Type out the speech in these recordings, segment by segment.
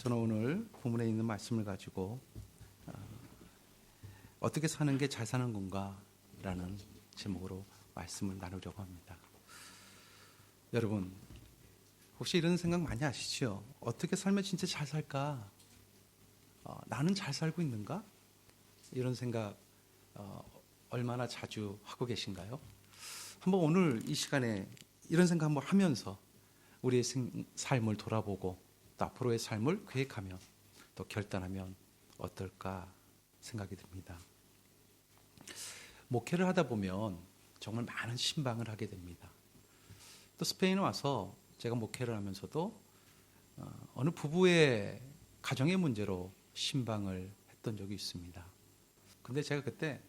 저는 오늘 본문에 있는 말씀을 가지고 어떻게 사는 게 잘 사는 건가라는 제목으로 말씀을 나누려고 합니다. 여러분, 혹시 이런 생각 많이 하시죠? 어떻게 살면 진짜 잘 살까? 나는 잘 살고 있는가? 이런 생각 얼마나 자주 하고 계신가요? 한번 오늘 이 시간에 이런 생각 한번 하면서 우리의 삶을 돌아보고 또 앞으로의 삶을 계획하면 또 결단하면 어떨까 생각이 듭니다. 목회를 하다 보면 정말 많은 신방을 하게 됩니다. 또 스페인에 와서 제가 목회를 하면서도 어느 부부의 가정의 문제로 신방을 했던 적이 있습니다. 근데 제가 그때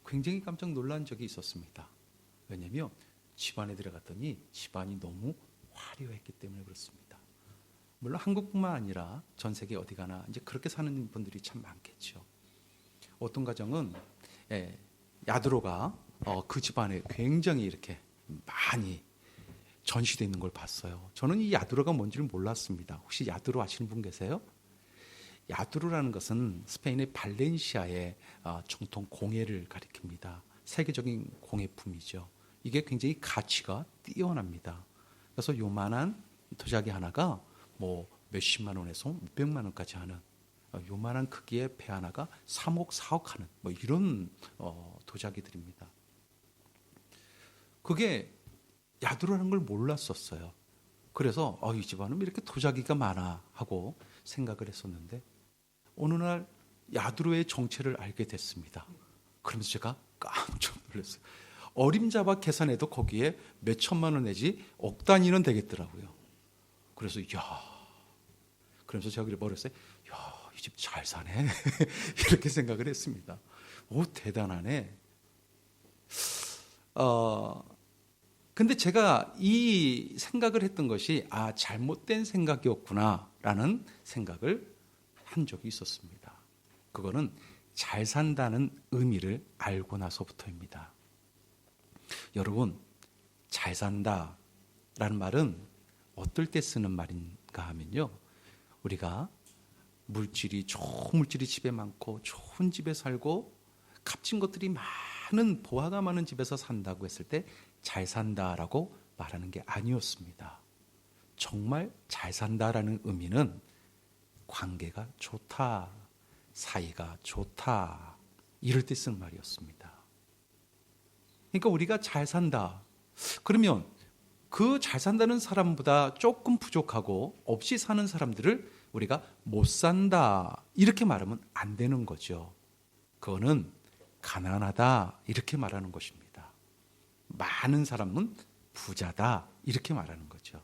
굉장히 깜짝 놀란 적이 있었습니다. 왜냐하면 집안에 들어갔더니 집안이 너무 화려했기 때문에 그렇습니다. 물론 한국뿐만 아니라 전 세계 어디 가나 이제 그렇게 사는 분들이 참 많겠죠. 어떤 가정은 야드로가 그 집안에 굉장히 이렇게 많이 전시되어 있는 걸 봤어요. 저는 이 야드로가 뭔지를 몰랐습니다. 혹시 야드로 아시는 분 계세요? 야드로라는 것은 스페인의 발렌시아의 정통 공예를 가리킵니다. 세계적인 공예품이죠. 이게 굉장히 가치가 뛰어납니다. 그래서 요만한 도자기 하나가 뭐 몇십만 원에서 몇백만 원까지 하는 요만한 크기의 배 하나가 3억, 4억 하는 뭐 이런 도자기들입니다. 그게 야드로라는 걸 몰랐었어요. 그래서 이 집안은 이렇게 도자기가 많아 하고 생각을 했었는데 어느 날 야드로의 정체를 알게 됐습니다. 그러면서 제가 깜짝 놀랐어요. 어림잡아 계산해도 거기에 몇 천만 원 내지 억 단위는 되겠더라고요. 그래서 그러면서 제가 그래 버렸어요. 이 집 잘 사네. 이렇게 생각을 했습니다. 오, 대단하네. 근데 제가 이 생각을 했던 것이 잘못된 생각이었구나라는 생각을 한 적이 있었습니다. 그거는 잘 산다는 의미를 알고 나서부터입니다. 여러분, 잘 산다라는 말은 어떨 때 쓰는 말인가 하면요, 우리가 좋은 물질이 집에 많고 좋은 집에 살고 값진 것들이 많은 보화가 많은 집에서 산다고 했을 때 잘 산다라고 말하는 게 아니었습니다. 정말 잘 산다라는 의미는 관계가 좋다, 사이가 좋다, 이럴 때 쓰는 말이었습니다. 그러니까 우리가 잘 산다, 그러면 그 잘 산다는 사람보다 조금 부족하고 없이 사는 사람들을 우리가 못 산다 이렇게 말하면 안 되는 거죠. 그거는 가난하다 이렇게 말하는 것입니다. 많은 사람은 부자다 이렇게 말하는 거죠.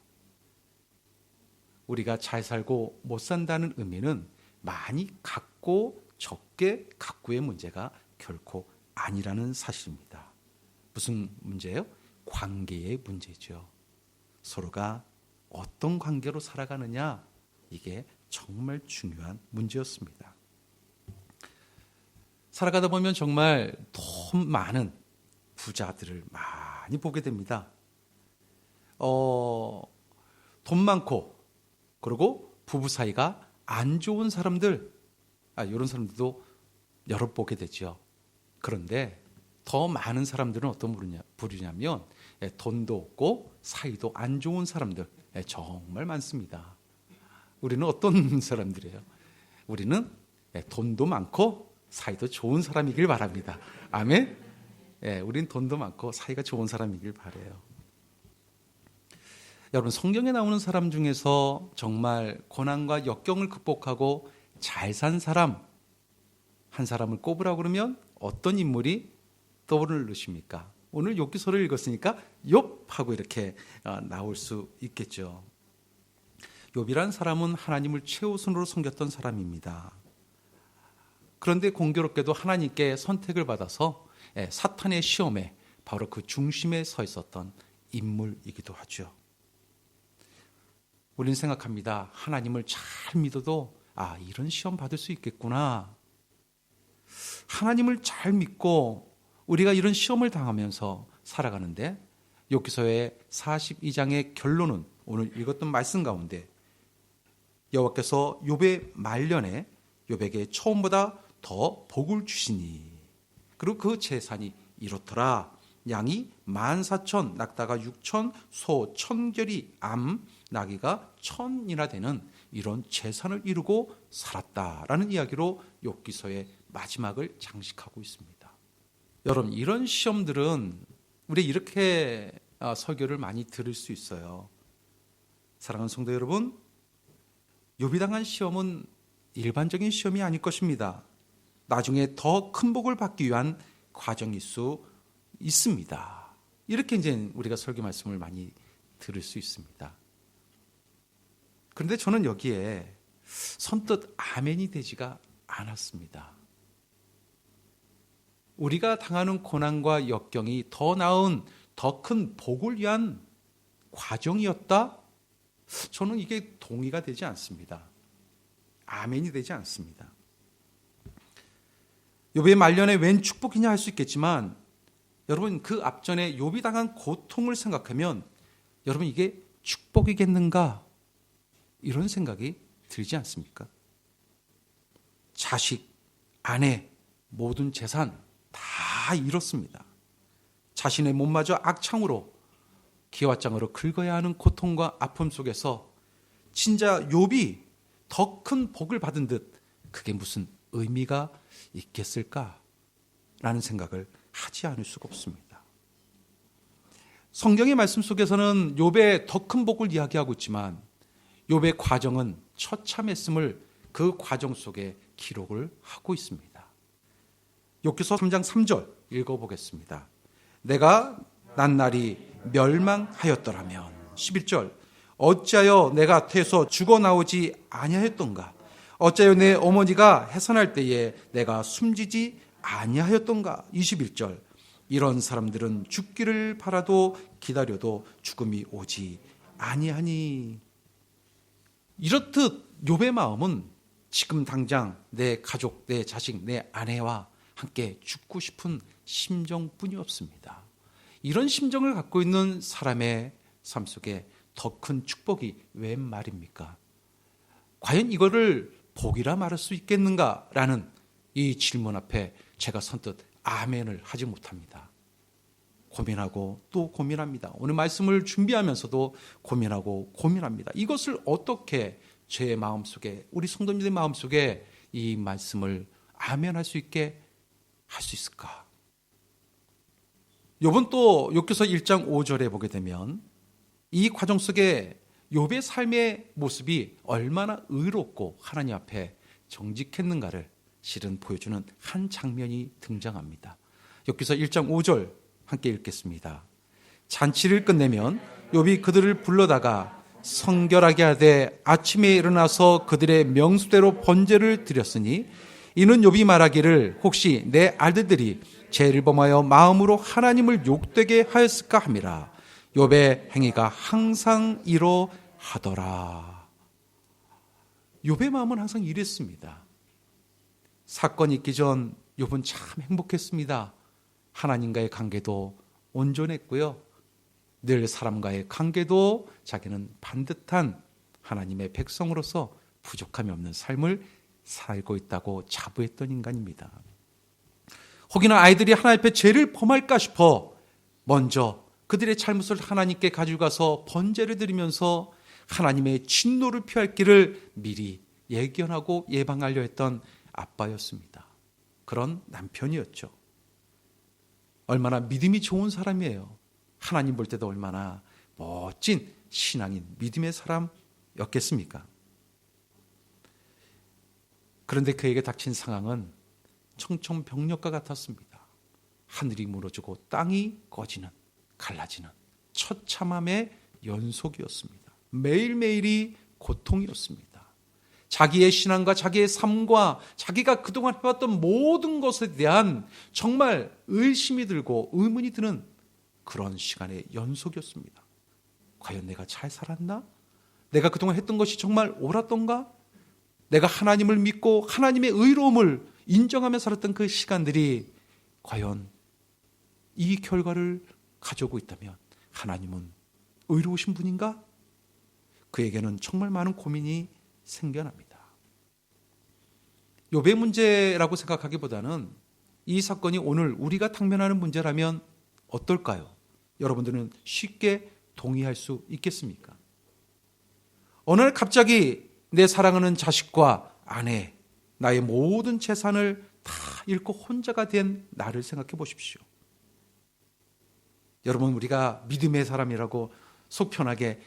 우리가 잘 살고 못 산다는 의미는 많이 갖고 적게 갖고의 문제가 결코 아니라는 사실입니다. 무슨 문제예요? 관계의 문제죠. 서로가 어떤 관계로 살아가느냐, 이게 정말 중요한 문제였습니다. 살아가다 보면 정말 돈 많은 부자들을 많이 보게 됩니다. 돈 많고 그리고 부부 사이가 안 좋은 사람들, 이런 사람들도 여러 보게 되죠. 그런데 더 많은 사람들은 어떤 부류냐면 돈도 없고 사이도 안 좋은 사람들 정말 많습니다. 우리는 어떤 사람들이에요? 우리는 돈도 많고 사이도 좋은 사람이길 바랍니다. 아멘? 우리는 돈도 많고 사이가 좋은 사람이길 바라요. 여러분, 성경에 나오는 사람 중에서 정말 고난과 역경을 극복하고 잘 산 사람 한 사람을 꼽으라고 그러면 어떤 인물이 떠오르십니까? 오늘 욥기서를 읽었으니까 욥하고 이렇게 나올 수 있겠죠. 욥이란 사람은 하나님을 최우선으로 섬겼던 사람입니다. 그런데 공교롭게도 하나님께 선택을 받아서 사탄의 시험에 바로 그 중심에 서 있었던 인물이기도 하죠. 우리는 생각합니다. 하나님을 잘 믿어도 이런 시험 받을 수 있겠구나. 하나님을 잘 믿고 우리가 이런 시험을 당하면서 살아가는데 욥기서의 42장의 결론은 오늘 읽었던 말씀 가운데 여호와께서 욥의 말년에 욥에게 처음보다 더 복을 주시니 그리고 그 재산이 이렇더라. 양이 14,000, 낙타가 6,000, 소 1,000결이 암, 나귀가 1,000이나 되는 이런 재산을 이루고 살았다라는 이야기로 욥기서의 마지막을 장식하고 있습니다. 여러분, 이런 시험들은 우리 이렇게 설교를 많이 들을 수 있어요. 사랑하는 성도 여러분, 욥이 당한 시험은 일반적인 시험이 아닐 것입니다. 나중에 더 큰 복을 받기 위한 과정일 수 있습니다. 이렇게 이제 우리가 설교 말씀을 많이 들을 수 있습니다. 그런데 저는 여기에 선뜻 아멘이 되지가 않았습니다. 우리가 당하는 고난과 역경이 더 나은 더 큰 복을 위한 과정이었다? 저는 이게 동의가 되지 않습니다. 아멘이 되지 않습니다. 욥의 말년에 웬 축복이냐 할 수 있겠지만 여러분, 그 앞전에 욥이 당한 고통을 생각하면 여러분, 이게 축복이겠는가? 이런 생각이 들지 않습니까? 자식, 아내, 모든 재산 다 잃었습니다. 자신의 몸마저 악창으로 기와장으로 긁어야 하는 고통과 아픔 속에서 진짜 욥이 더 큰 복을 받은 듯 그게 무슨 의미가 있겠을까라는 생각을 하지 않을 수가 없습니다. 성경의 말씀 속에서는 욥의 더 큰 복을 이야기하고 있지만 욥의 과정은 처참했음을 그 과정 속에 기록을 하고 있습니다. 욥기서 3장 3절 읽어보겠습니다. 내가 낱날이 멸망하였더라면 11절 어찌하여 내가 태에서 죽어나오지 아니하였던가 어찌하여 내 어머니가 해산할 때에 내가 숨지지 아니하였던가 21절 이런 사람들은 죽기를 바라도 기다려도 죽음이 오지 아니하니. 이렇듯 욥의 마음은 지금 당장 내 가족, 내 자식, 내 아내와 함께 죽고 싶은 심정뿐이었습니다. 이런 심정을 갖고 있는 사람의 삶 속에 더 큰 축복이 웬 말입니까? 과연 이거를 복이라 말할 수 있겠는가라는 이 질문 앞에 제가 선뜻 아멘을 하지 못합니다. 고민하고 또 고민합니다. 오늘 말씀을 준비하면서도 고민하고 고민합니다. 이것을 어떻게 제 마음속에, 우리 성도님들의 마음속에 이 말씀을 아멘할 수 있게 할 수 있을까? 욥은 또 욥기서 1장 5절에 보게 되면 이 과정 속에 욥의 삶의 모습이 얼마나 의롭고 하나님 앞에 정직했는가를 실은 보여주는 한 장면이 등장합니다. 욥기서 1장 5절 함께 읽겠습니다. 잔치를 끝내면 욥이 그들을 불러다가 성결하게 하되 아침에 일어나서 그들의 명수대로 번제를 드렸으니 이는 욥이 말하기를 혹시 내 아들들이 죄를 범하여 마음으로 하나님을 욕되게 하였을까 함이라. 욥의 행위가 항상 이러하더라. 욥의 마음은 항상 이랬습니다. 사건이 있기 전 욥은 참 행복했습니다. 하나님과의 관계도 온전했고요. 늘 사람과의 관계도 자기는 반듯한 하나님의 백성으로서 부족함이 없는 삶을 살고 있다고 자부했던 인간입니다. 혹이나 아이들이 하나님 앞에 죄를 범할까 싶어 먼저 그들의 잘못을 하나님께 가지고 가서 번제를 드리면서 하나님의 진노를 피할 길을 미리 예견하고 예방하려 했던 아빠였습니다. 그런 남편이었죠. 얼마나 믿음이 좋은 사람이에요. 하나님 볼 때도 얼마나 멋진 신앙인 믿음의 사람이었겠습니까? 그런데 그에게 닥친 상황은 청천벽력과 같았습니다. 하늘이 무너지고 땅이 꺼지는, 갈라지는 처참함의 연속이었습니다. 매일매일이 고통이었습니다. 자기의 신앙과 자기의 삶과 자기가 그동안 해왔던 모든 것에 대한 정말 의심이 들고 의문이 드는 그런 시간의 연속이었습니다. 과연 내가 잘 살았나? 내가 그동안 했던 것이 정말 옳았던가? 내가 하나님을 믿고 하나님의 의로움을 인정하며 살았던 그 시간들이 과연 이 결과를 가져오고 있다면 하나님은 의로우신 분인가? 그에게는 정말 많은 고민이 생겨납니다. 욥의 문제라고 생각하기보다는 이 사건이 오늘 우리가 당면하는 문제라면 어떨까요? 여러분들은 쉽게 동의할 수 있겠습니까? 어느 날 갑자기 내 사랑하는 자식과 아내, 나의 모든 재산을 다 잃고 혼자가 된 나를 생각해 보십시오. 여러분, 우리가 믿음의 사람이라고 속 편하게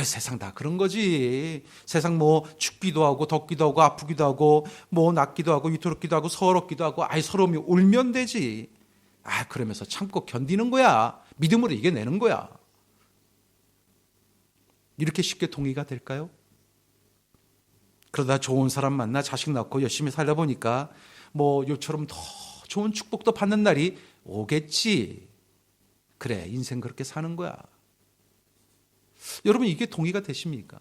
세상 다 그런 거지. 세상 뭐 춥기도 하고 덥기도 하고 아프기도 하고 뭐 낫기도 하고 위태롭기도 하고 서럽기도 하고 서러움이 울면 되지. 그러면서 참고 견디는 거야. 믿음으로 이겨내는 거야. 이렇게 쉽게 동의가 될까요? 그러다 좋은 사람 만나 자식 낳고 열심히 살다 보니까 뭐 요처럼 더 좋은 축복도 받는 날이 오겠지. 그래, 인생 그렇게 사는 거야. 여러분, 이게 동의가 되십니까?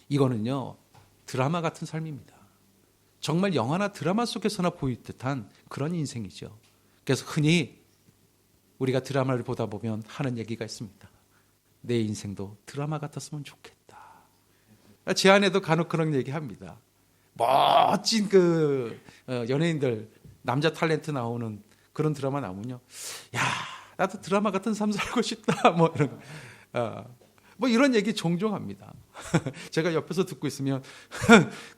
이거는요, 드라마 같은 삶입니다. 정말 영화나 드라마 속에서나 보일 듯한 그런 인생이죠. 그래서 흔히 우리가 드라마를 보다 보면 하는 얘기가 있습니다. 내 인생도 드라마 같았으면 좋겠다. 제 아내도 간혹 그런 얘기 합니다. 멋진 연예인들, 남자 탤런트 나오는 그런 드라마 나오면요. 야, 나도 드라마 같은 삶 살고 싶다. 뭐 이런, 뭐 이런 얘기 종종 합니다. 제가 옆에서 듣고 있으면,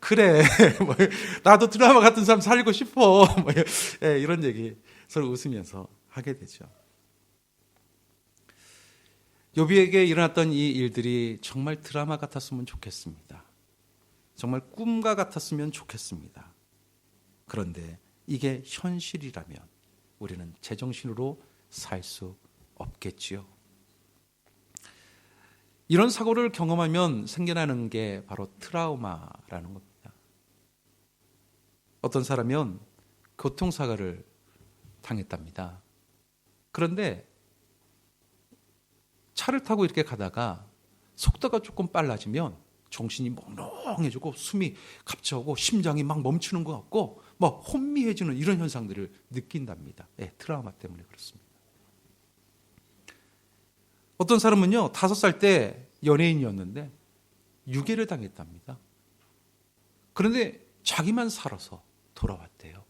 그래, 뭐, 나도 드라마 같은 삶 살고 싶어. 뭐 이런 얘기 서로 웃으면서 하게 되죠. 욥에게 일어났던 이 일들이 정말 드라마 같았으면 좋겠습니다. 정말 꿈과 같았으면 좋겠습니다. 그런데 이게 현실이라면 우리는 제정신으로 살 수 없겠지요. 이런 사고를 경험하면 생겨나는 게 바로 트라우마라는 겁니다. 어떤 사람은 교통사고를 당했답니다. 그런데 차를 타고 이렇게 가다가 속도가 조금 빨라지면 정신이 몽롱해지고 숨이 갑자고 심장이 막 멈추는 것 같고 막 혼미해지는 이런 현상들을 느낀답니다. 트라우마 때문에 그렇습니다. 어떤 사람은요, 5살 때 연예인이었는데 유괴를 당했답니다. 그런데 자기만 살아서 돌아왔대요.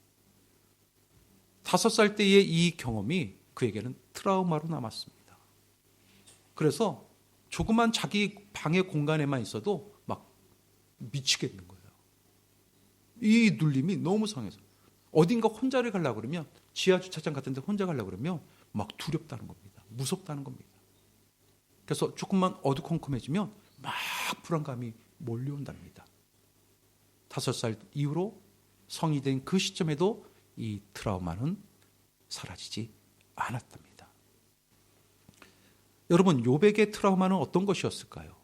5살 때의 이 경험이 그에게는 트라우마로 남았습니다. 그래서 조그만 자기 방의 공간에만 있어도 막 미치겠는 거예요. 이 눌림이 너무 상해서 어딘가 혼자를 가려고 그러면 지하 주차장 같은 데 혼자 가려고 그러면 막 두렵다는 겁니다. 무섭다는 겁니다. 그래서 조금만 어두컴컴해지면 막 불안감이 몰려온답니다. 5살 이후로 성이 된 그 시점에도 이 트라우마는 사라지지 않았답니다. 여러분, 욥에게 트라우마는 어떤 것이었을까요?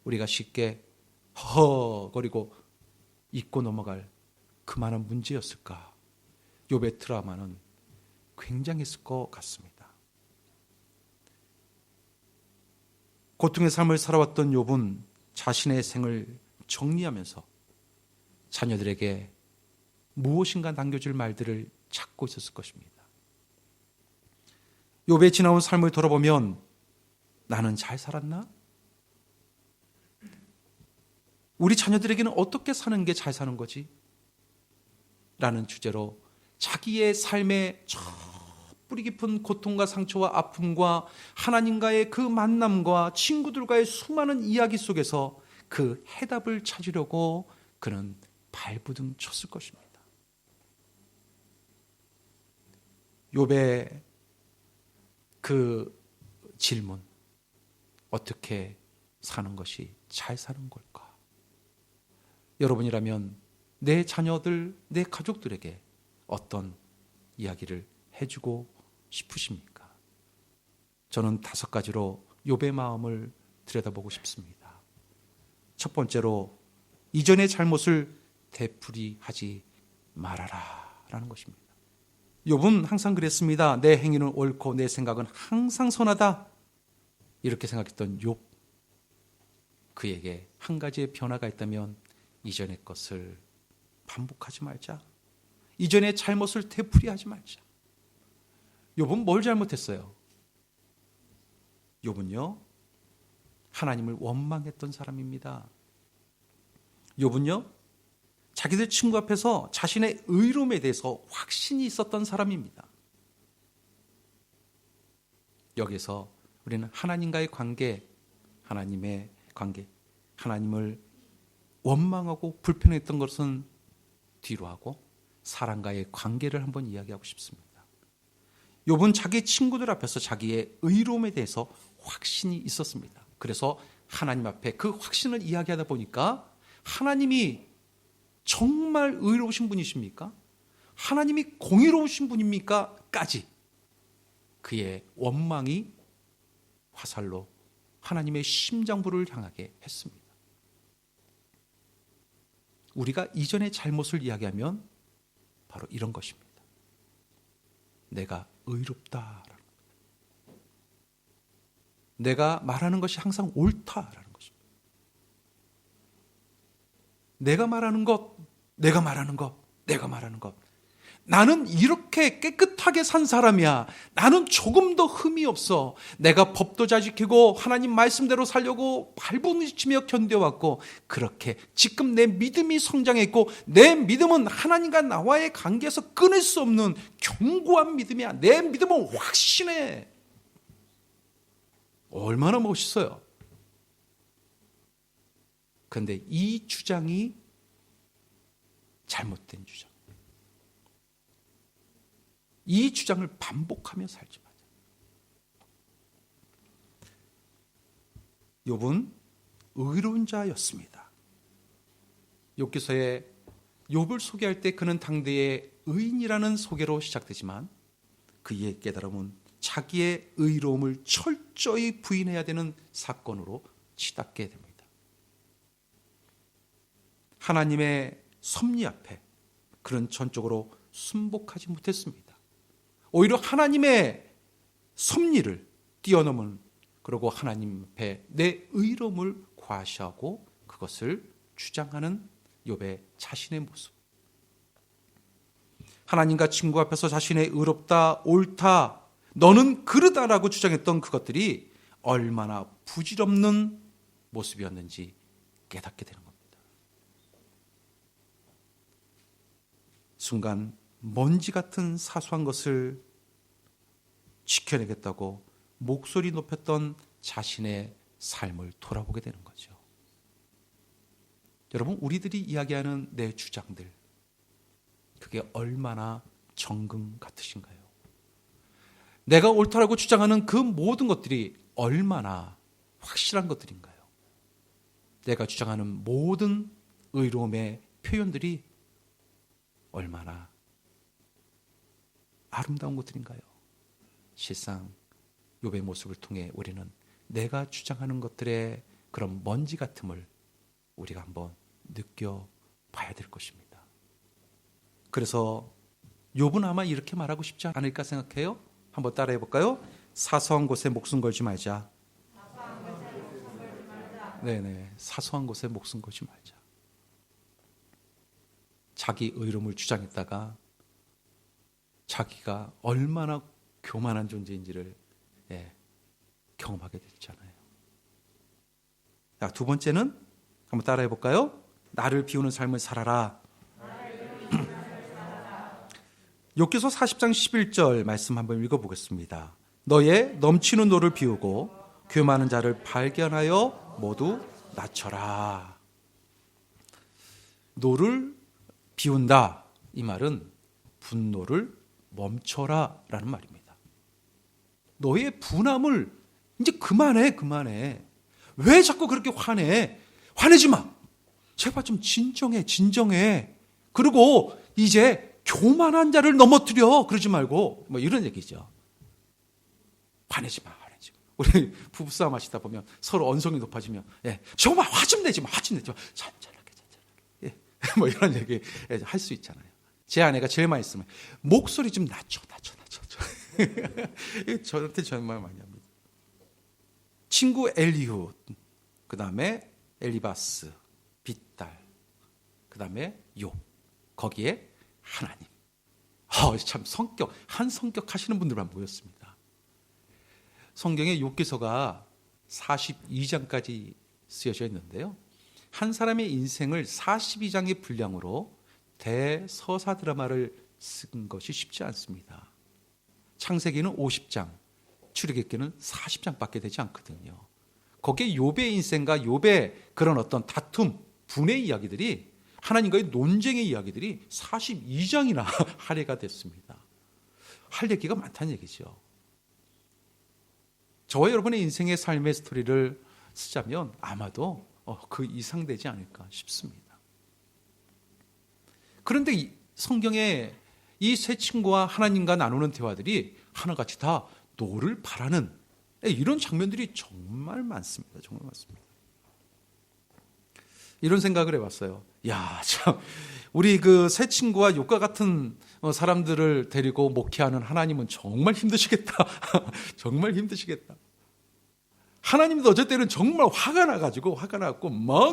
우리가 쉽게 허허거리고 잊고 넘어갈 그만한 문제였을까? 욥의 트라우마는 굉장했을 것 같습니다. 고통의 삶을 살아왔던 욥은 자신의 생을 정리하면서 자녀들에게 무엇인가 남겨줄 말들을 찾고 있었을 것입니다. 욥의 지나온 삶을 돌아보면 나는 잘 살았나? 우리 자녀들에게는 어떻게 사는 게 잘 사는 거지? 라는 주제로 자기의 삶의 저 뿌리 깊은 고통과 상처와 아픔과 하나님과의 그 만남과 친구들과의 수많은 이야기 속에서 그 해답을 찾으려고 그는 발부둥 쳤을 것입니다. 욥의 그 질문, 어떻게 사는 것이 잘 사는 걸까? 여러분이라면 내 자녀들, 내 가족들에게 어떤 이야기를 해주고 싶으십니까? 저는 5가지로 욥의 마음을 들여다보고 싶습니다. 첫 번째로 이전의 잘못을 되풀이하지 말아라 라는 것입니다. 욥은 항상 그랬습니다. 내 행위는 옳고 내 생각은 항상 선하다. 이렇게 생각했던 욥. 그에게 한 가지의 변화가 있다면 이전의 것을 반복하지 말자. 이전의 잘못을 되풀이하지 말자. 욥은 뭘 잘못했어요? 욥은요, 하나님을 원망했던 사람입니다. 욥은요, 자기들 친구 앞에서 자신의 의로움에 대해서 확신이 있었던 사람입니다. 여기서 우리는 하나님과의 관계, 하나님의 관계, 하나님을 원망하고 불편했던 것은 뒤로 하고 사람과의 관계를 한번 이야기하고 싶습니다. 욥은 자기 친구들 앞에서 자기의 의로움에 대해서 확신이 있었습니다. 그래서 하나님 앞에 그 확신을 이야기하다 보니까 하나님이 정말 의로우신 분이십니까? 하나님이 공의로우신 분입니까? 까지 그의 원망이 화살로 하나님의 심장부를 향하게 했습니다. 우리가 이전의 잘못을 이야기하면 바로 이런 것입니다. 내가 의롭다라는 겁니다. 내가 말하는 것이 항상 옳다라는 것입니다. 내가 말하는 것, 내가 말하는 것, 내가 말하는 것. 나는 이렇게 깨끗하게 산 사람이야. 나는 조금도 흠이 없어. 내가 법도 잘 지키고 하나님 말씀대로 살려고 발부딪히며 견뎌왔고, 그렇게 지금 내 믿음이 성장했고, 내 믿음은 하나님과 나와의 관계에서 끊을 수 없는 견고한 믿음이야. 내 믿음은 확신해. 얼마나 멋있어요. 그런데 이 주장이 잘못된 주장. 이 주장을 반복하며 살지 마자. 욥은 의로운 자였습니다. 욥기서에 욥을 소개할 때 그는 당대의 의인이라는 소개로 시작되지만 그의 깨달음은 자기의 의로움을 철저히 부인해야 되는 사건으로 치닫게 됩니다. 하나님의 섭리 앞에 그는 전적으로 순복하지 못했습니다. 오히려 하나님의 섭리를 뛰어넘은, 그리고 하나님 앞에 내 의로움을 과시하고 그것을 주장하는 욥의 자신의 모습. 하나님과 친구 앞에서 자신의 의롭다, 옳다, 너는 그르다라고 주장했던 그것들이 얼마나 부질없는 모습이었는지 깨닫게 되는 겁니다. 순간 먼지 같은 사소한 것을 지켜내겠다고 목소리 높였던 자신의 삶을 돌아보게 되는 거죠. 여러분, 우리들이 이야기하는 내 주장들, 그게 얼마나 정금 같으신가요? 내가 옳다라고 주장하는 그 모든 것들이 얼마나 확실한 것들인가요? 내가 주장하는 모든 의로움의 표현들이 얼마나 아름다운 것들인가요? 실상 욥의 모습을 통해 우리는 내가 주장하는 것들의 그런 먼지 같음을 우리가 한번 느껴봐야 될 것입니다. 그래서 욥은 아마 이렇게 말하고 싶지 않을까 생각해요. 한번 따라해 볼까요? 사소한 곳에 목숨 걸지 말자. 네네, 사소한 곳에 목숨 걸지 말자. 자기 의로움을 주장했다가 자기가 얼마나 교만한 존재인지를 경험하게 됐잖아요. 자, 두 번째는 한번 따라해 볼까요? 나를 비우는 삶을 살아라. 욥기서 40장 11절 말씀 한번 읽어보겠습니다. 너의 넘치는 노를 비우고 교만한 자를 발견하여 모두 낮춰라. 노를 비운다, 이 말은 분노를 멈춰라 라는 말입니다. 너의 분함을 이제 그만해. 왜 자꾸 그렇게 화내? 화내지 마. 제발 좀 진정해. 그리고 이제 교만한 자를 넘어뜨려. 그러지 말고, 뭐 이런 얘기죠. 화내지 마. 우리 부부싸움 하시다 보면 서로 언성이 높아지면, 정말 화 좀 내지 마. 잔잔하게. 뭐 이런 얘기 할 수 있잖아요. 제 아내가 제일 많이 쓰면 목소리 좀 낮춰. 저한테 정말 많이 합니다. 친구 엘리훗, 그 다음에 엘리바스, 빗달, 그 다음에 욥, 거기에 하나님. 참 한 성격 하시는 분들만 모였습니다. 성경의 욥기서가 42장까지 쓰여져 있는데요. 한 사람의 인생을 42장의 분량으로 대서사 드라마를 쓴 것이 쉽지 않습니다. 창세기는 50장, 출애굽기는 40장밖에 되지 않거든요. 거기에 욥의 인생과 욥의 그런 어떤 다툼, 분의 이야기들이, 하나님과의 논쟁의 이야기들이 42장이나 할애가 됐습니다. 할 얘기가 많다는 얘기죠. 저와 여러분의 인생의 삶의 스토리를 쓰자면 아마도 그 이상 되지 않을까 싶습니다. 그런데 성경에 이 세 친구와 하나님과 나누는 대화들이 하나같이 다 노를 바라는 이런 장면들이 정말 많습니다. 정말 많습니다. 이런 생각을 해봤어요. 야, 참, 우리 그 세 친구와 욥과 같은 사람들을 데리고 목회하는 하나님은 정말 힘드시겠다. 정말 힘드시겠다. 하나님도 어쩔 때는 정말 화가 나가지고 막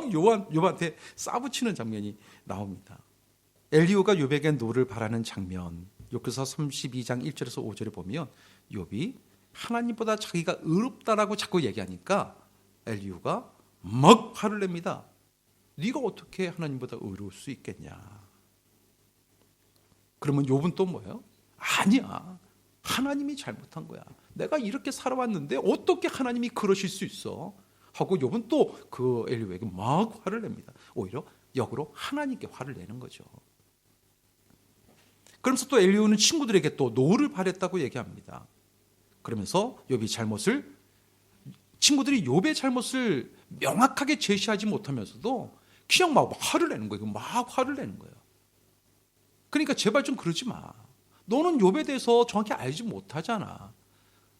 욥한테 싸붙이는 장면이 나옵니다. 엘리후가 욥에게 노를 바라는 장면, 욥기서 32장 1절에서 5절에 보면 욥이 하나님보다 자기가 의롭다라고 자꾸 얘기하니까 엘리후가 막 화를 냅니다. 네가 어떻게 하나님보다 의로울 수 있겠냐. 그러면 욥은 또 뭐예요? 아니야, 하나님이 잘못한 거야. 내가 이렇게 살아왔는데 어떻게 하나님이 그러실 수 있어? 하고 욥은 또 그 엘리후에게 막 화를 냅니다. 오히려 역으로 하나님께 화를 내는 거죠. 그러면서 또 엘리후는 친구들에게 또 노를 바랬다고 얘기합니다. 그러면서 욥이 친구들이 욥의 잘못을 명확하게 제시하지 못하면서도 그냥 막 화를 내는 거예요. 막 화를 내는 거예요. 그러니까 제발 좀 그러지 마. 너는 욥에 대해서 정확히 알지 못하잖아.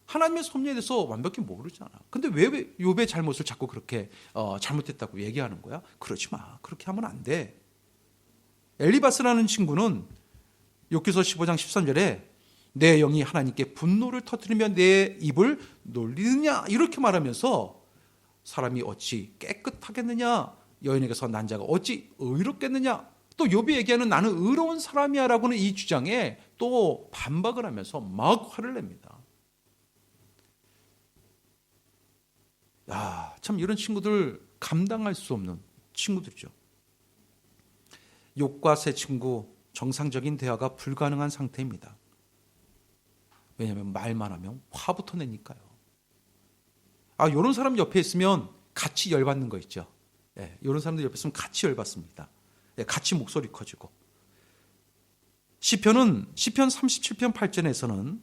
하나님의 섭리에 대해서 완벽히 모르잖아. 근데 왜 욥의 잘못을 자꾸 그렇게 잘못했다고 얘기하는 거야? 그러지 마. 그렇게 하면 안 돼. 엘리바스라는 친구는 욥기서 15장 13절에 내 영이 하나님께 분노를 터뜨리며 내 입을 놀리느냐 이렇게 말하면서 사람이 어찌 깨끗하겠느냐, 여인에게서 난 자가 어찌 의롭겠느냐, 또 욥이 얘기하는 나는 의로운 사람이야 라고는 이 주장에 또 반박을 하면서 막 화를 냅니다. 야, 참 이런 친구들 감당할 수 없는 친구들이죠. 욥과 세 친구 정상적인 대화가 불가능한 상태입니다. 왜냐하면 말만 하면 화부터 내니까요. 이런 사람 옆에 있으면 같이 열받는 거 있죠. 이런 사람들 옆에 있으면 같이 열받습니다. 같이 목소리 커지고. 시편 37편 8절에서는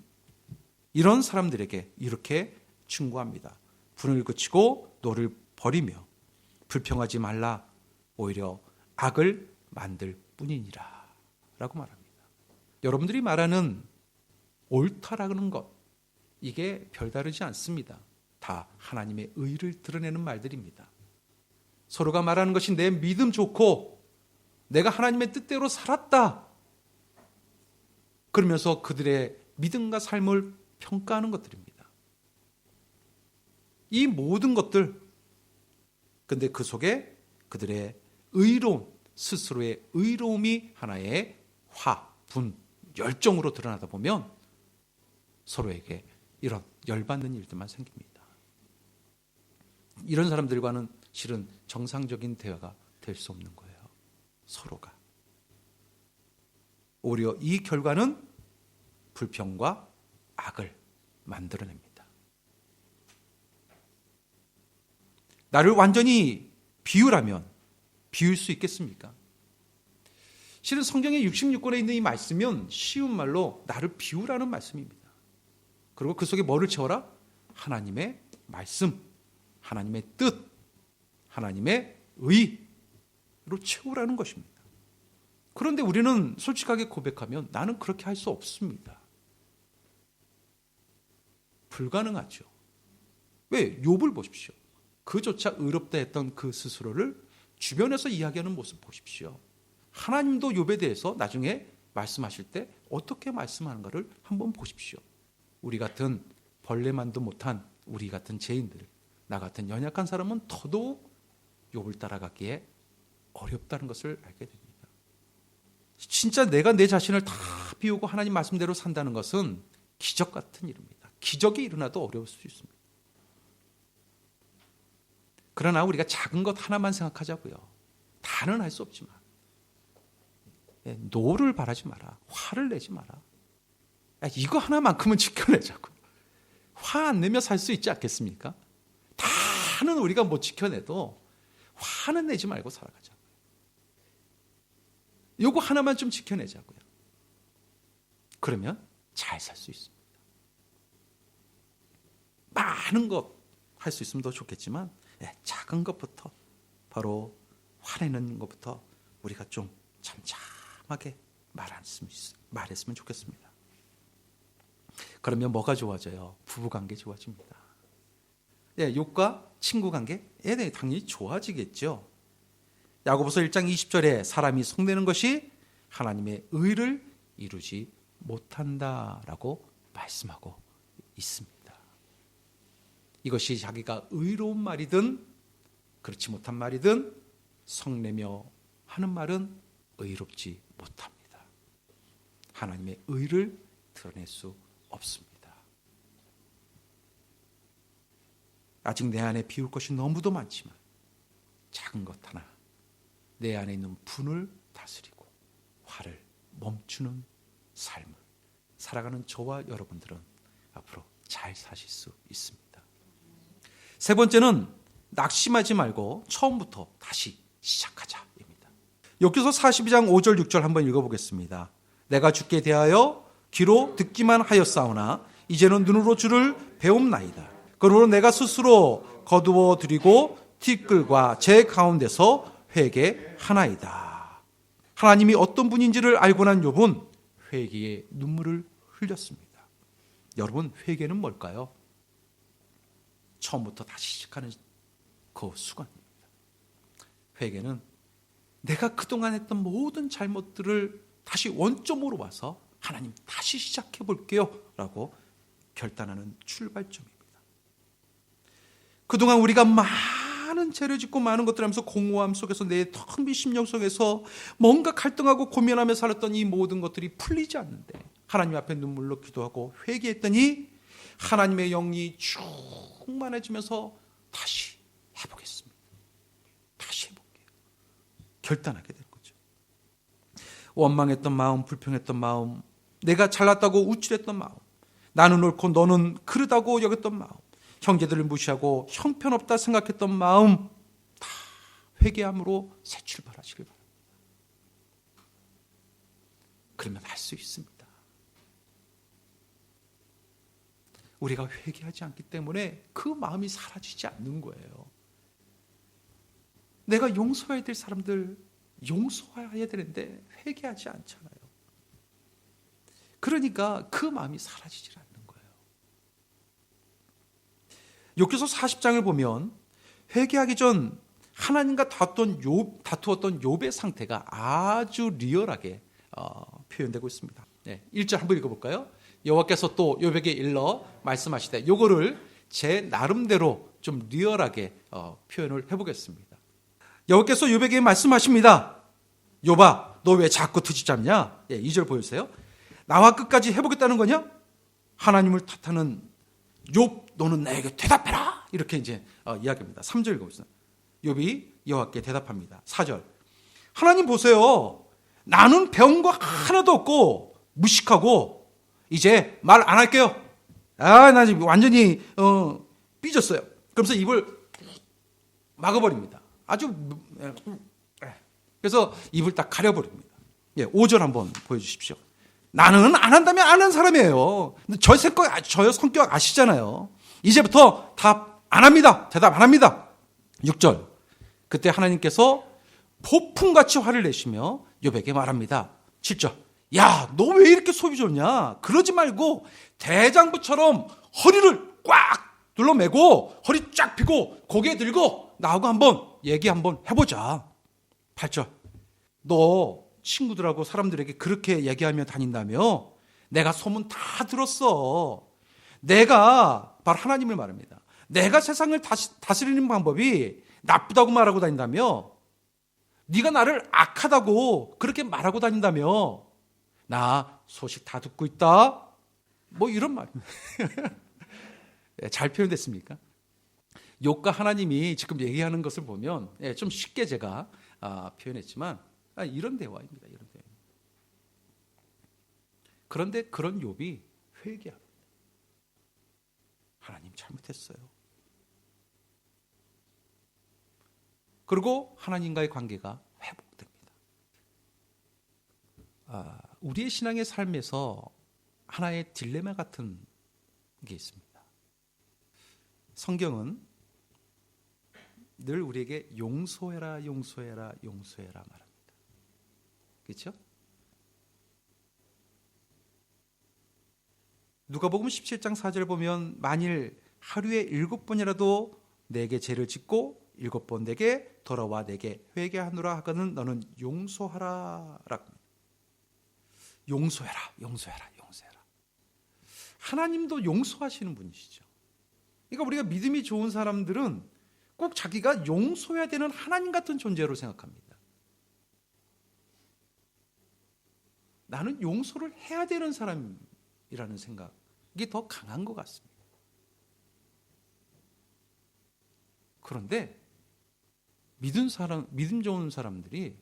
이런 사람들에게 이렇게 충고합니다. 분을 그치고 노를 버리며 불평하지 말라, 오히려 악을 만들 뿐이니라 라고 말합니다. 여러분들이 말하는 옳다라는 것, 이게 별다르지 않습니다. 다 하나님의 의를 드러내는 말들입니다. 서로가 말하는 것이 내 믿음 좋고 내가 하나님의 뜻대로 살았다, 그러면서 그들의 믿음과 삶을 평가하는 것들입니다. 이 모든 것들, 근데 그 속에 그들의 의로운, 스스로의 의로움이 하나의 화, 분, 열정으로 드러나다 보면 서로에게 이런 열받는 일들만 생깁니다. 이런 사람들과는 실은 정상적인 대화가 될 수 없는 거예요. 서로가. 오히려 이 결과는 불평과 악을 만들어냅니다. 나를 완전히 비유라면 비울 수 있겠습니까? 실은 성경의 66권에 있는 이 말씀은 쉬운 말로 나를 비우라는 말씀입니다. 그리고 그 속에 뭐를 채워라? 하나님의 말씀, 하나님의 뜻, 하나님의 의로 채우라는 것입니다. 그런데 우리는 솔직하게 고백하면 나는 그렇게 할 수 없습니다. 불가능하죠. 왜? 욥을 보십시오. 그조차 의롭다 했던 그 스스로를 주변에서 이야기하는 모습 보십시오. 하나님도 욥에 대해서 나중에 말씀하실 때 어떻게 말씀하는가를 한번 보십시오. 우리 같은 벌레만도 못한 우리 같은 죄인들, 나 같은 연약한 사람은 더더욱 욥을 따라가기에 어렵다는 것을 알게 됩니다. 진짜 내가 내 자신을 다 비우고 하나님 말씀대로 산다는 것은 기적 같은 일입니다. 기적이 일어나도 어려울 수 있습니다. 그러나 우리가 작은 것 하나만 생각하자고요. 다는 할 수 없지만 노를 바라지 마라. 화를 내지 마라. 이거 하나만큼은 지켜내자고요. 화 안 내며 살 수 있지 않겠습니까? 다는 우리가 못 지켜내도 화는 내지 말고 살아가자고요. 요거 하나만 좀 지켜내자고요. 그러면 잘 살 수 있습니다. 많은 것 할 수 있으면 더 좋겠지만 작은 것부터, 바로 화내는 것부터 우리가 좀 잠잠하게 말했으면 좋겠습니다. 그러면 뭐가 좋아져요? 부부관계 좋아집니다. 욕과 친구관계? 당연히 좋아지겠죠. 야고보서 1장 20절에 사람이 속내는 것이 하나님의 의를 이루지 못한다라고 말씀하고 있습니다. 이것이 자기가 의로운 말이든 그렇지 못한 말이든 성내며 하는 말은 의롭지 못합니다. 하나님의 의를 드러낼 수 없습니다. 아직 내 안에 비울 것이 너무도 많지만 작은 것 하나, 내 안에 있는 분을 다스리고 화를 멈추는 삶을 살아가는 저와 여러분들은 앞으로 잘 사실 수 있습니다. 세 번째는 낙심하지 말고 처음부터 다시 시작하자입니다. 욥기서 42장 5절 6절 한번 읽어보겠습니다. 내가 주께 대하여 귀로 듣기만 하였사오나 이제는 눈으로 주를 배움나이다. 그러므로 내가 스스로 거두어 드리고 티끌과 제 가운데서 회개하나이다. 하나님이 어떤 분인지를 알고 난 욥은 회개의 눈물을 흘렸습니다. 여러분, 회개는 뭘까요? 처음부터 다시 시작하는 그 수건입니다. 회개는 내가 그동안 했던 모든 잘못들을 다시 원점으로 와서 하나님 다시 시작해 볼게요 라고 결단하는 출발점입니다. 그동안 우리가 많은 죄를 짓고 많은 것들을 하면서 공허함 속에서 내 텅 빈 심령 속에서 뭔가 갈등하고 고민하며 살았던 이 모든 것들이 풀리지 않는데 하나님 앞에 눈물로 기도하고 회개했더니 하나님의 영이 충만해지면서 다시 해보겠습니다. 다시 해볼게요. 결단하게 되는 거죠. 원망했던 마음, 불평했던 마음, 내가 잘났다고 우쭐했던 마음, 나는 옳고 너는 그르다고 여겼던 마음, 형제들을 무시하고 형편없다 생각했던 마음 다 회개함으로 새 출발하시길 바랍니다. 그러면 할 수 있습니다. 우리가 회개하지 않기 때문에 그 마음이 사라지지 않는 거예요. 내가 용서해야 될 사람들 용서해야 되는데 회개하지 않잖아요. 그러니까 그 마음이 사라지질 않는 거예요. 욥기서 40장을 보면 회개하기 전 하나님과 다투었던 욥의 상태가 아주 리얼하게 표현되고 있습니다. 1절 한번 읽어볼까요? 여호와께서 또 욥에게 일러 말씀하시되, 요거를 제 나름대로 좀 리얼하게 표현을 해보겠습니다. 여호와께서 욥에게 말씀하십니다. 욥아, 너 왜 자꾸 트집 잡냐? 2절 보여주세요. 나와 끝까지 해보겠다는 거냐? 하나님을 탓하는 욥, 너는 나에게 대답해라. 이렇게 이제 이야기합니다. 3절 읽어보세요. 욥이 여호와께 대답합니다. 4절. 하나님 보세요. 나는 배운 거 하나도 없고 무식하고 이제 말 안 할게요. 나 지금 완전히 삐졌어요. 그러면서 입을 막아버립니다. 그래서 입을 딱 가려버립니다. 5절 한번 보여주십시오. 나는 안 한다면 안 한 사람이에요. 저 성격 아시잖아요. 이제부터 답 안 합니다. 대답 안 합니다. 6절. 그때 하나님께서 폭풍같이 화를 내시며 욥에게 말합니다. 7절. 야, 너 왜 이렇게 속이 좁냐? 그러지 말고 대장부처럼 허리를 꽉 눌러매고 허리 쫙 펴고 고개 들고 나하고 한번 얘기 한번 해보자. 8절. 너 친구들하고 사람들에게 그렇게 얘기하며 다닌다며? 내가 소문 다 들었어. 내가 바로 하나님을 말합니다. 내가 세상을 다스리는 방법이 나쁘다고 말하고 다닌다며? 네가 나를 악하다고 그렇게 말하고 다닌다며? 나 소식 다 듣고 있다. 뭐 이런 말입니다. 잘 표현됐습니까? 욥과 하나님이 지금 얘기하는 것을 보면 좀 쉽게 제가 표현했지만 이런 대화입니다. 이런 대화. 그런데 그런 욥이 회개합니다. 하나님 잘못했어요. 그리고 하나님과의 관계가 회복됩니다. 우리의 신앙의 삶에서 하나의 딜레마 같은 게 있습니다. 성경은 늘 우리에게 용서해라, 용서해라, 용서해라 말합니다. 그렇죠? 누가복음 17장 4절 보면 만일 하루에 7번이라도 내게 죄를 짓고 7번 내게 돌아와 내게 회개하노라 하거든 너는 용서하라 라고. 용서해라, 용서해라, 용서해라. 하나님도 용서하시는 분이시죠. 그러니까 우리가 믿음이 좋은 사람들은 꼭 자기가 용서해야 되는 하나님 같은 존재로 생각합니다. 나는 용서를 해야 되는 사람이라는 생각이 더 강한 것 같습니다. 그런데 믿음 좋은 사람들이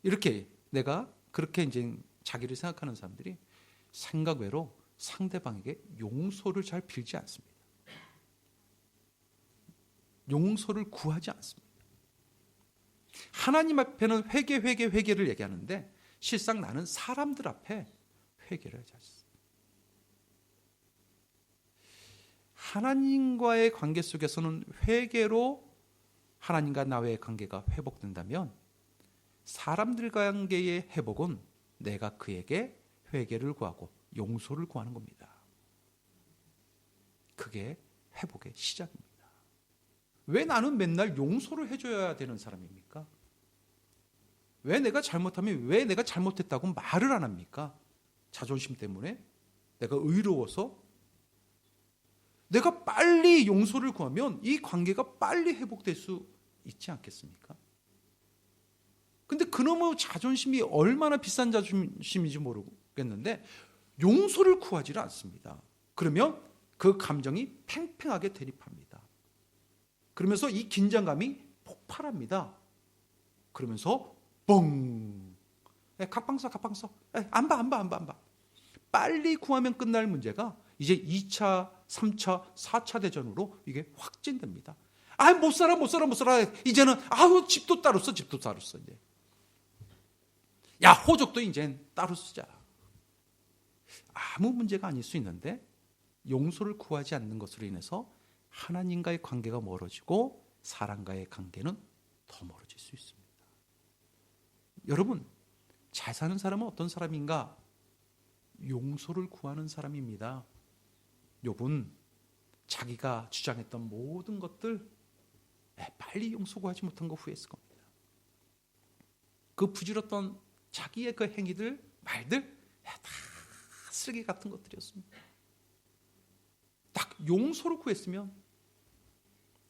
이렇게 내가 그렇게 이제 자기를 생각하는 사람들이 생각 외로 상대방에게 용서를 잘 빌지 않습니다. 용서를 구하지 않습니다. 하나님 앞에는 회개를 얘기하는데 실상 나는 사람들 앞에 회개를 하지 않습니다. 하나님과의 관계 속에서는 회개로 하나님과 나의 관계가 회복된다면 사람들 관계의 회복은 내가 그에게 회개를 구하고 용서를 구하는 겁니다. 그게 회복의 시작입니다. 왜 나는 맨날 용서를 해줘야 되는 사람입니까? 왜 내가 잘못하면 왜 내가 잘못했다고 말을 안 합니까? 자존심 때문에? 내가 의로워서? 내가 빨리 용서를 구하면 이 관계가 빨리 회복될 수 있지 않겠습니까? 근데 그놈의 자존심이 얼마나 비싼 자존심인지 모르겠는데 용서를 구하지를 않습니다. 그러면 그 감정이 팽팽하게 대립합니다. 그러면서 이 긴장감이 폭발합니다. 그러면서 뻥! 각방서 안 봐. 빨리 구하면 끝날 문제가 이제 2차, 3차, 4차 대전으로 이게 확진됩니다. 못 살아. 이제는 집도 따로 써. 이제. 야, 호적도 이제 따로 쓰자. 아무 문제가 아닐 수 있는데 용서를 구하지 않는 것으로 인해서 하나님과의 관계가 멀어지고 사람과의 관계는 더 멀어질 수 있습니다. 여러분, 잘 사는 사람은 어떤 사람인가? 용서를 구하는 사람입니다. 욥은 자기가 주장했던 모든 것들 빨리 용서 구하지 못한 거 후회했을 겁니다. 그 부질었던 자기의 그 행위들, 말들 다 쓰레기 같은 것들이었습니다. 딱 용서를 구했으면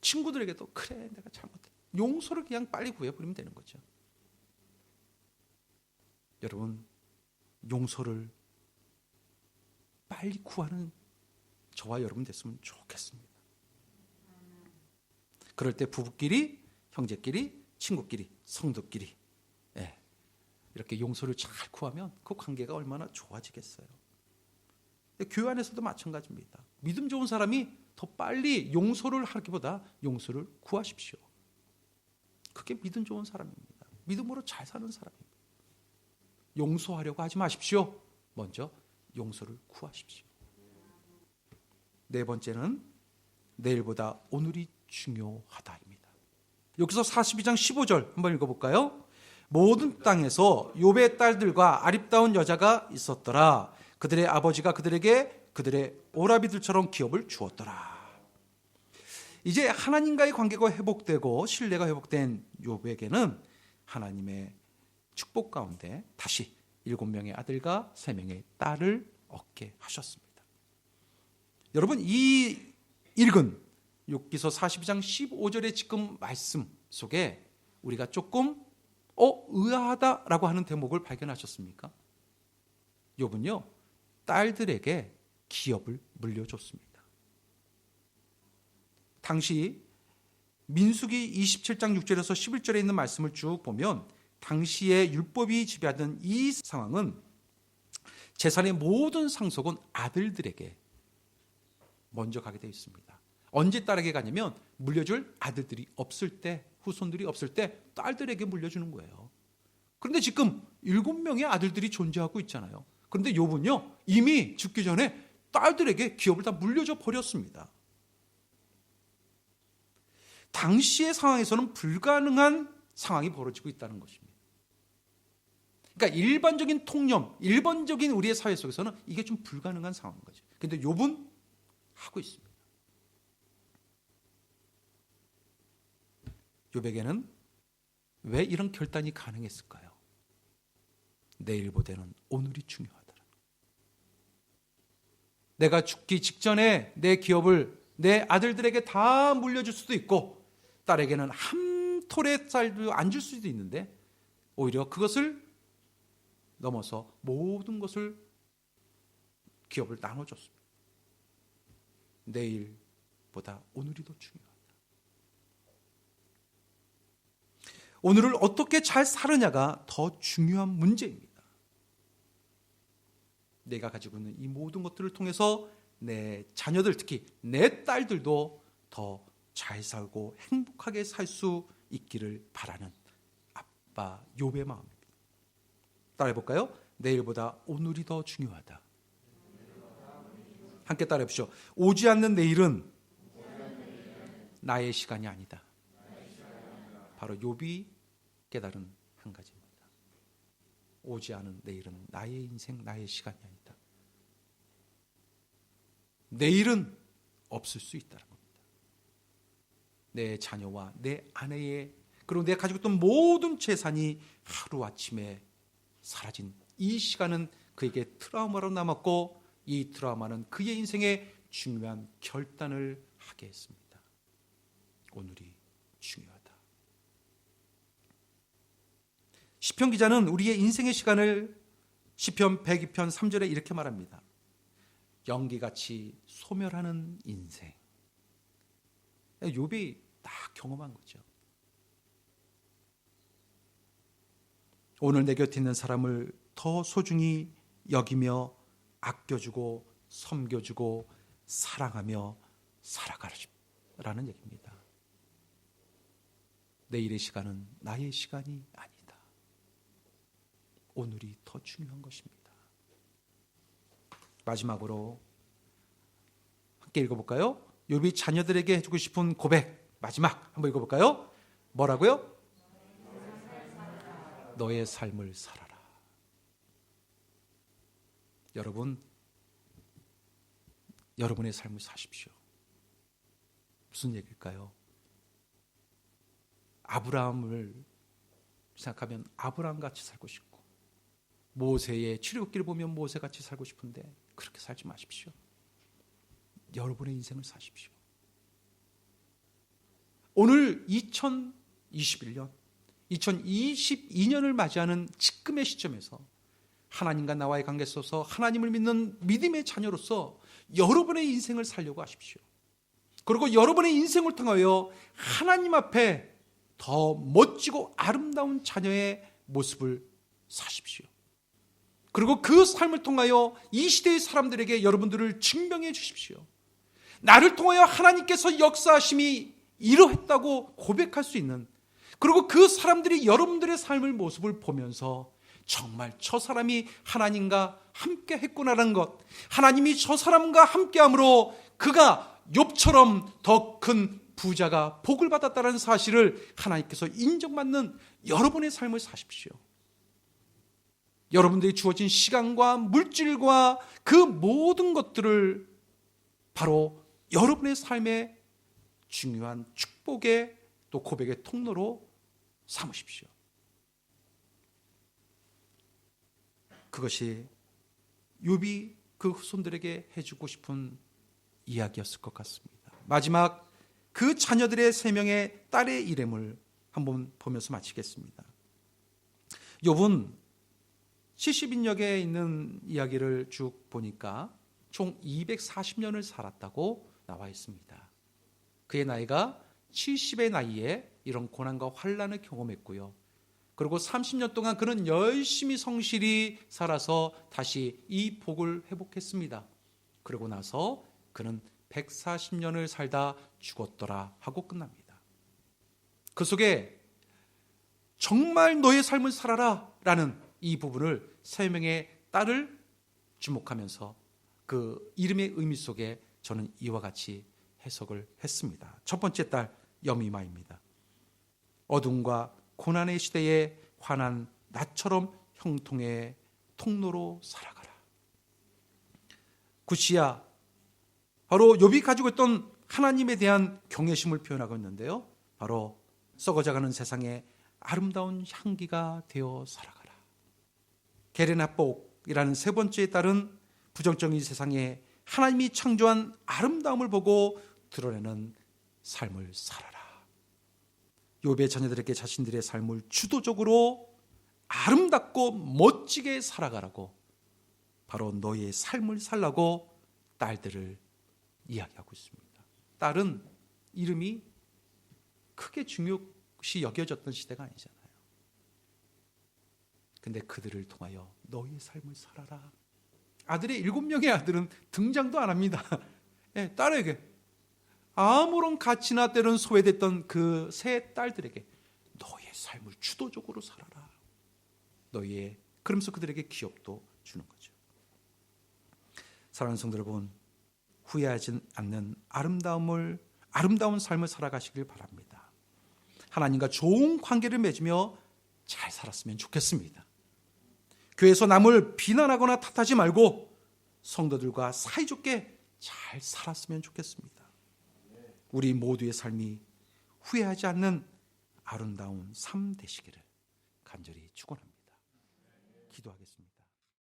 친구들에게도 그래 내가 잘못했다. 용서를 그냥 빨리 구해버리면 되는 거죠. 여러분, 용서를 빨리 구하는 저와 여러분 됐으면 좋겠습니다. 그럴 때 부부끼리, 형제끼리, 친구끼리, 성도끼리 이렇게 용서를 잘 구하면 그 관계가 얼마나 좋아지겠어요. 교회 안에서도 마찬가지입니다. 믿음 좋은 사람이 더 빨리 용서를 하기보다 용서를 구하십시오. 그게 믿음 좋은 사람입니다. 믿음으로 잘 사는 사람입니다. 용서하려고 하지 마십시오. 먼저 용서를 구하십시오. 네 번째는 내일보다 오늘이 중요하다입니다. 여기서 42장 15절 한번 읽어볼까요? 모든 땅에서 욥의 딸들과 아립다운 여자가 있었더라. 그들의 아버지가 그들에게 그들의 오라비들처럼 기업을 주었더라. 이제 하나님과의 관계가 회복되고 신뢰가 회복된 욥에게는 하나님의 축복 가운데 다시 7명의 아들과 3명의 딸을 얻게 하셨습니다. 여러분, 이 읽은 욥기서 42장 15절의 지금 말씀 속에 우리가 조금 의아하다라고 하는 대목을 발견하셨습니까? 욥은요, 딸들에게 기업을 물려줬습니다. 당시 민수기 27장 6절에서 11절에 있는 말씀을 쭉 보면 당시에 율법이 지배하던 이 상황은 재산의 모든 상속은 아들들에게 먼저 가게 되어 있습니다. 언제 딸에게 가냐면 물려줄 아들들이 없을 때, 후손들이 없을 때 딸들에게 물려주는 거예요. 그런데 지금 7명의 아들들이 존재하고 있잖아요. 그런데 욥은요, 이미 죽기 전에 딸들에게 기업을 다 물려줘 버렸습니다. 당시의 상황에서는 불가능한 상황이 벌어지고 있다는 것입니다. 그러니까 일반적인 통념, 일반적인 우리의 사회 속에서는 이게 좀 불가능한 상황인 거죠. 그런데 욥은 하고 있습니다. 욥에게는 왜 이런 결단이 가능했을까요? 내일보다는 오늘이 중요하다. 내가 죽기 직전에 내 기업을 내 아들들에게 다 물려줄 수도 있고 딸에게는 한 톨의 쌀도 안 줄 수도 있는데 오히려 그것을 넘어서 모든 것을 기업을 나눠줬습니다. 내일보다 오늘이 더 중요하다. 오늘을 어떻게 잘 사느냐가 더 중요한 문제입니다. 내가 가지고 있는 이 모든 것들을 통해서 내 자녀들, 특히 내 딸들도 더 잘 살고 행복하게 살 수 있기를 바라는 아빠 욥의 마음입니다. 따라해 볼까요? 내일보다 오늘이 더 중요하다. 함께 따라해 보시죠. 오지 않는 내일은 나의 시간이 아니다. 바로 욥이 깨달은 한 가지입니다. 오지 않은 내일은 나의 인생, 나의 시간이 아니다. 내일은 없을 수 있다는 겁니다. 내 자녀와 내 아내의 그리고 내가 가지고 있던 모든 재산이 하루아침에 사라진 이 시간은 그에게 트라우마로 남았고 이 트라우마는 그의 인생에 중요한 결단을 하게 했습니다. 오늘이 중요하다. 시편 기자는 우리의 인생의 시간을 시편 102편 3절에 이렇게 말합니다. 연기같이 소멸하는 인생. 욥이 딱 경험한 거죠. 오늘 내 곁에 있는 사람을 더 소중히 여기며 아껴주고 섬겨주고 사랑하며 살아가라는 얘기입니다. 내일의 시간은 나의 시간이 아니다. 오늘이 더 중요한 것입니다. 마지막으로 함께 읽어볼까요? 욥이 자녀들에게 해주고 싶은 고백 마지막 한번 읽어볼까요? 뭐라고요? 너의 삶을 살아라. 여러분, 여러분의 삶을 사십시오. 무슨 얘기일까요? 아브라함을 생각하면 아브라함같이 살고 싶고 모세의 출애굽기를 보면 모세같이 살고 싶은데 그렇게 살지 마십시오. 여러분의 인생을 사십시오. 오늘 2021년 2022년을 맞이하는 지금의 시점에서 하나님과 나와의 관계 속에서 하나님을 믿는 믿음의 자녀로서 여러분의 인생을 살려고 하십시오. 그리고 여러분의 인생을 통하여 하나님 앞에 더 멋지고 아름다운 자녀의 모습을 사십시오. 그리고 그 삶을 통하여 이 시대의 사람들에게 여러분들을 증명해 주십시오. 나를 통하여 하나님께서 역사하심이 이러했다고 고백할 수 있는, 그리고 그 사람들이 여러분들의 삶의 모습을 보면서 정말 저 사람이 하나님과 함께 했구나라는 것, 하나님이 저 사람과 함께함으로 그가 욥처럼 더 큰 부자가 복을 받았다는 사실을 하나님께서 인정받는 여러분의 삶을 사십시오. 여러분들이 주어진 시간과 물질과 그 모든 것들을 바로 여러분의 삶의 중요한 축복의 또 고백의 통로로 삼으십시오. 그것이 욥이 그 후손들에게 해주고 싶은 이야기였을 것 같습니다. 마지막 그 자녀들의 3명의 딸의 이름을 한번 보면서 마치겠습니다. 욥은 70인역에 있는 이야기를 쭉 보니까 총 240년을 살았다고 나와 있습니다. 그의 나이가 70의 나이에 이런 고난과 환난을 경험했고요. 그리고 30년 동안 그는 열심히 성실히 살아서 다시 이 복을 회복했습니다. 그러고 나서 그는 140년을 살다 죽었더라 하고 끝납니다. 그 속에 정말 너의 삶을 살아라 라는 이 부분을 3명의 딸을 주목하면서 그 이름의 의미 속에 저는 이와 같이 해석을 했습니다. 첫 번째 딸 여미마입니다. 어둠과 고난의 시대에 환한 나처럼 형통의 통로로 살아가라. 구시야, 바로 욥이 가지고 있던 하나님에 대한 경외심을 표현하고 있는데요. 바로 썩어져가는 세상에 아름다운 향기가 되어 살아가라. 게레나복이라는 세 번째 딸은 부정적인 세상에 하나님이 창조한 아름다움을 보고 드러내는 삶을 살아라. 욥의 자녀들에게 자신들의 삶을 주도적으로 아름답고 멋지게 살아가라고, 바로 너의 삶을 살라고 딸들을 이야기하고 있습니다. 딸은 이름이 크게 중요시 여겨졌던 시대가 아니잖아요. 근데 그들을 통하여 너의 삶을 살아라. 아들의 7명의 아들은 등장도 안 합니다. 네, 딸에게 아무런 가치나 때론 소외됐던 그 세 딸들에게 너의 삶을 주도적으로 살아라. 그러면서 그들에게 기업도 주는 거죠. 사랑하는 성도 여러분, 후회하지 않는 아름다운 삶을 살아가시길 바랍니다. 하나님과 좋은 관계를 맺으며 잘 살았으면 좋겠습니다. 교회에서 남을 비난하거나 탓하지 말고 성도들과 사이좋게 잘 살았으면 좋겠습니다. 우리 모두의 삶이 후회하지 않는 아름다운 삶 되시기를 간절히 축원합니다. 기도하겠습니다.